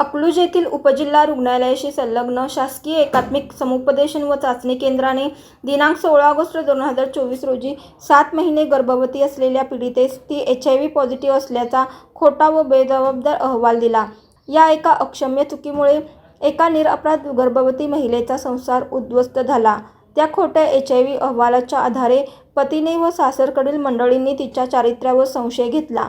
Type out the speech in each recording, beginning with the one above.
अकलूज येथील उपजिल्हा रुग्णालयाशी संलग्न शासकीय एकात्मिक समुपदेशन व चाचणी केंद्राने दिनांक 16 ऑगस्ट 2024 रोजी 7 महिने गर्भवती असलेल्या पीडितेस ती HIV पॉझिटिव्ह असल्याचा खोटा व बेजबाबदार अहवाल दिला। या एका अक्षम्य चुकीमुळे एका निरपराध गर्भवती महिलेचा संसार उद्ध्वस्त झाला। त्या खोट्या HIV अहवालाच्या आधारे पतीने व सासरकडील मंडळींनी तिच्या चारित्र्यावर संशय घेतला।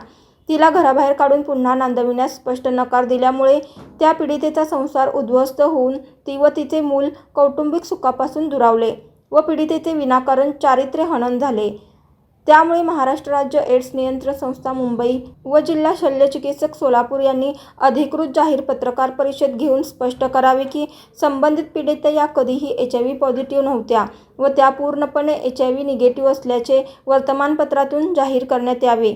तिला घराबाहेर काढून पुन्हा नांदविण्यास स्पष्ट नकार दिल्यामुळे त्या पीडितेचा संसार उद्ध्वस्त होऊन ती व तिचे मूल कौटुंबिक सुखापासून दुरावले व पीडितेचे विनाकारण चारित्र्य हनन झाले। त्यामुळे महाराष्ट्र राज्य एड्स नियंत्रण संस्था मुंबई व जिल्हा शल्यचिकित्सक सोलापूर यांनी अधिकृत जाहीर पत्रकार परिषद घेऊन स्पष्ट करावे की संबंधित पीडिता या कधीही HIV पॉझिटिव्ह नव्हत्या व त्या पूर्णपणे HIV निगेटिव्ह असल्याचे वर्तमानपत्रातून जाहीर करण्यात यावे।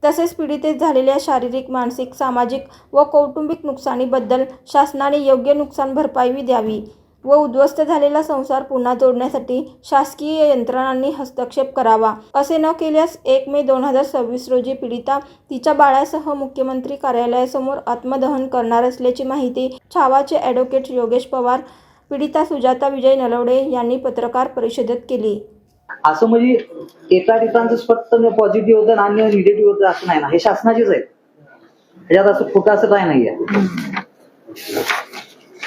तसेच पीडितेस झालेल्या शारीरिक, मानसिक, सामाजिक व कौटुंबिक नुकसानीबद्दल शासनाने योग्य नुकसान भरपाई द्यावी व उद्ध्वस्त झालेला संसार पुन्हा जोडण्यासाठी शासकीय यंत्रणांनी हस्तक्षेप करावा। असे न केल्यास 1 मे 2026 रोजी पीडिता तिच्या बाळासह मुख्यमंत्री कार्यालयासमोर आत्मदहन करणार असल्याची माहिती छावाचे ॲडव्होकेट योगेश पवार, पीडिता सुजाता विजय नलवडे यांनी पत्रकार परिषदेत केली। असं म्हणजे एका ठिकाणचं फक्त पॉझिटिव्ह होतं आणि निगेटिव्ह होतं असं नाही ना, हे शासनाचेच आहे। ह्याच्यात असं खोटं असं काय नाहीये।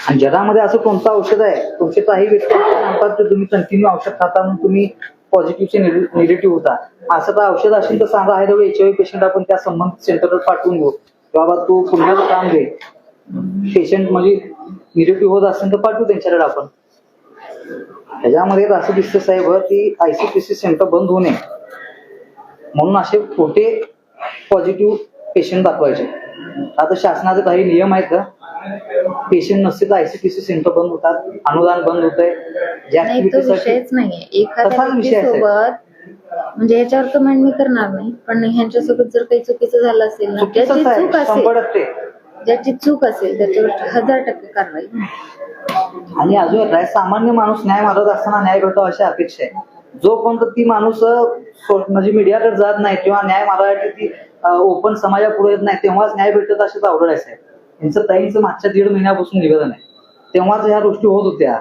आणि जगामध्ये असं कोणतं औषध आहे, तुमचे काही व्यक्ती सांगतात की तुम्ही कंटिन्यू औषध खाता म्हणून तुम्ही पॉझिटिव्हचे निगेटिव्ह होता। असं काय औषध असेल तर सांगा, आहे तेवढे HIV पेशंट आपण त्या संबंधित सेंटरवर पाठवून घेऊ, बाबा तू पुण्याचं काम घे, पेशंट म्हणजे निगेटिव्ह होत असेल तर पाठवू त्यांच्याकडे आपण। ह्याच्यामध्ये असं दिसतं साहेब की ICPC सेंटर बंद होऊ नये म्हणून असे खोटे पॉझिटिव्ह पेशंट दाखवायचे। आता शासनाचे काही नियम आहेत का? पेशंट नसते तर ICPC सेंटर बंद होतात, अनुदान बंद होतंय। विषयच नाहीये एखाद्या व्यक्तीसोबत, म्हणजे याच्यावर तर मांडणी करणार नाही, पण ह्यांच्यासोबत जर काही चुकीचं झालं असेल ना, ज्याची चूक असेल त्याच्यावर 1000% कारवाई। आणि अजून सामान्य माणूस न्याय मागत असताना न्याय भेटावा अशी अपेक्षा आहे। जोपर्यंत ती माणूस म्हणजे मीडियाकडे जात नाही किंवा न्याय मागायची ती ओपन समाजापुढे येत नाही, तेव्हाच न्याय भेटत असेल तर अवघड आहे। यांचं ताईंचं मागच्या 1.5 महिन्यापासून निवेदन आहे, तेव्हाच ह्या गोष्टी होत होत्या।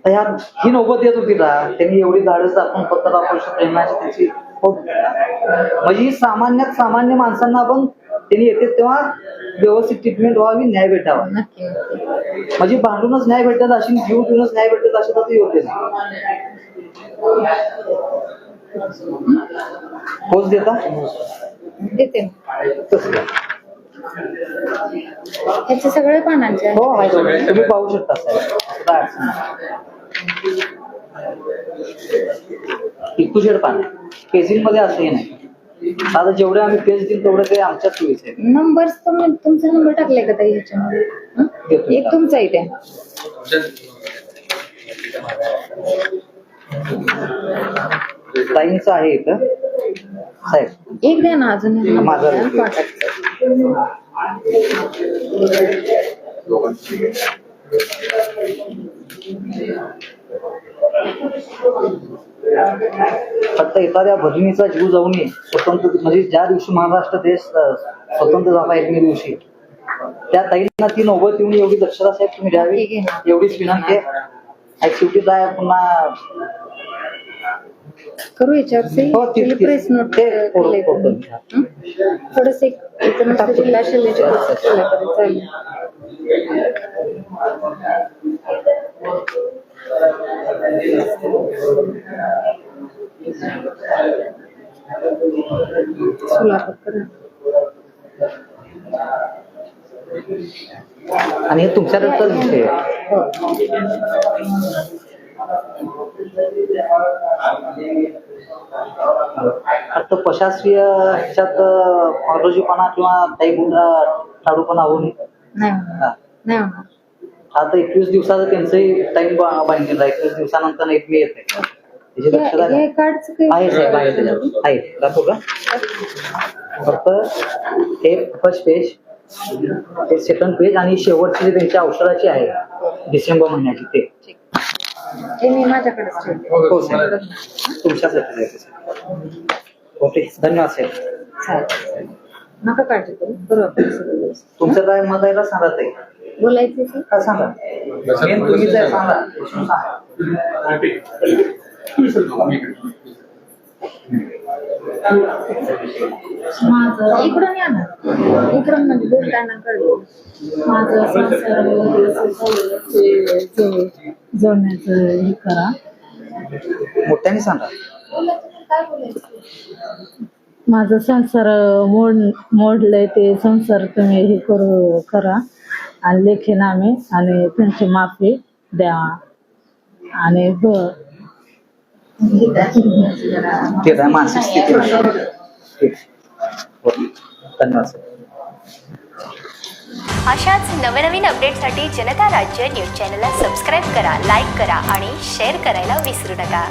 तर ही नौबत येत होती का त्यांनी एवढी धाडस दाखवून पत्रकार परिषद घेण्याची त्याची म्हणजे सामान्यात सामान्य माणसांना पण त्यांनी येते तेव्हा व्यवस्थित ट्रीटमेंट व्हावी, न्याय भेटावा। म्हणजे भांडूनच न्याय भेटत असेल, जीव देऊनच न्याय भेटत असेल तर ते योग्य नाही। पोच देता देते ह्याचे सगळे पानांचे हो आहे, तुम्ही पाहू शकता साहेब। इतकुशेड पान पेजिंग मध्ये असंही नाही। आता जेवढे आम्ही पेज देईल तेवढे ते आमच्या सोयीचे आहे। नंबर तुमचा नंबर टाकलाय का ताई ह्याच्यामध्ये? एक तुमचा आहे त्या ताईंचा आहे इथं साहेब, एक द्या ना अजून माझा फक्त एखाद्या भगिनीचा जीव जाऊ नये स्वतंत्र, म्हणजे ज्या दिवशी महाराष्ट्र देश स्वतंत्र झाला 1 मे दिवशी, त्या ताईंना ती नौबत येऊन एवढी दक्षता साहेब तुम्ही द्यावी, एवढीच विनंती आहे। शेवटी काय पुन्हा करू याच्यावर प्रेस नोट थोडस जिल्हा शल्यचिकित्सक चालेल। आणि हे तुमच्याकडचाच विषय आहे। आता प्रशासकीय ह्याच्यात ऑर्डरजीपणा किंवा काही ठाडूपणा होऊ नाही। आता 21 दिवसाचा त्यांचंही टाइम बांधलेला आहे, 21 दिवसानंतर 1 मे येते। त्याची दक्षता आहे साहेब, आहे दाखवू का? फक्त हे फर्स्ट पेज, हे सेकंड पेज आणि शेवटची त्यांच्या औषधाची आहे डिसेंबर महिन्याची ते मी माझ्याकडेच हो साहेब, तुमच्यासाठी। ओके, धन्यवाद साहेब। नका काळजी करू, तुमचं काय मत आहे सांगत आहे। बोलायचं की का सांगा मेन तुम्हीच आहे, सांगा प्रश्न सांगा. माझं इकडून या ना, इकडून म्हणजे बोलताना कळलं. माझं संसार जोडण्याचं हे करा. मोठ्याने सांगा. माझं संसार मोडलंय ते संसार तुम्ही हे करा आणि लेखीनामे आणि त्यांची माफी द्या आणि ठीक आहे, मानसिक स्थिती ठीक. धन्यवाद सर. अशाच नवनवीन अपडेटसाठी जनता राज्य न्यूज चॅनलला सबस्क्राईब करा, लाईक करा आणि शेअर करायला विसरू नका.